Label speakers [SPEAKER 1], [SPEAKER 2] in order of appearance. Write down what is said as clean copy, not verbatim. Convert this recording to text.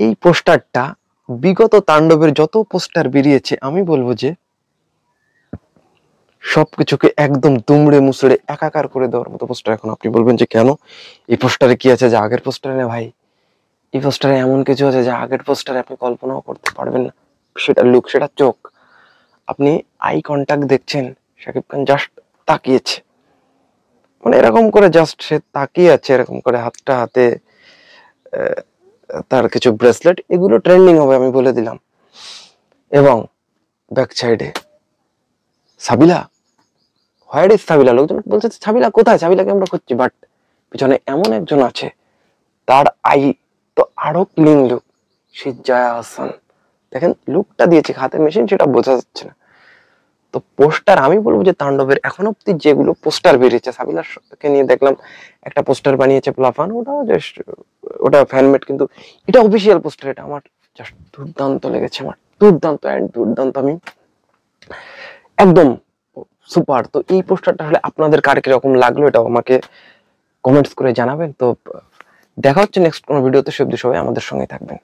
[SPEAKER 1] এই পোস্টারটা বিগত তাণ্ডবের যত পোস্টার বেরিয়েছে আমি বলবো যে সবকিছুকে একদম দুমড়ে মুচড়ে একাকার করে দেওয়ার মতো পোস্টার। এখন আপনি বলবেন যে কেন, এই পোস্টারে কি আছে যা আগের পোস্টারে না? ভাই, এই পোস্টারে এমন কিছু আছে যা আগের পোস্টারে আপনি কল্পনাও করতে পারবেন না। সেটা লুক, সেটা চোখ। আপনি আই কন্টাক্ট দেখছেন, শাকিব খান জাস্ট তাকিয়েছে, মানে এরকম করে জাস্ট সে তাকিয়ে আছে, এরকম করে হাতটা হাতে, তার কিছু ব্রেসলেট, এগুলো ট্রেন্ডিং হবে আমি বলে দিলাম। এবং ব্যাক সাইডে সাবিলা, হোয়ার ইজ সাবিলা? লোকজন বলছে সাবিলা কোথায়, সাবিলাকে আমরা খুঁজছি, বাট পিছনে এমন একজন আছে, তার আই তো আরো ক্লিন লুক, সে জয়া আহসান। দেখেন লুকটা দিয়েছে, হাতে মেশিন, সেটা বোঝা যাচ্ছে না। তো পোস্টার আমি বলবো যে তাণ্ডবের এখন অব্দি যেগুলো পোস্টার বেরিয়েছে, সাবিলাকে নিয়ে দেখলাম একটা পোস্টার বানিয়েছে প্লাফান, ওটাও জাস্ট, ওটা ফ্যানমেড, কিন্তু এটা অফিসিয়াল পোস্টার। এটা আমার জাস্ট দুর্দান্ত লেগেছে, আমার দুর্দান্ত অ্যান্ড দুর্দান্ত, আমি একদম সুপার। তো এই পোস্টারটা হলে আপনাদের কার কিরকম লাগলো এটাও আমাকে কমেন্টস করে জানাবেন। তো দেখা হচ্ছে নেক্সট কোনো ভিডিওতে, সব সবাই আমাদের সঙ্গে থাকবেন।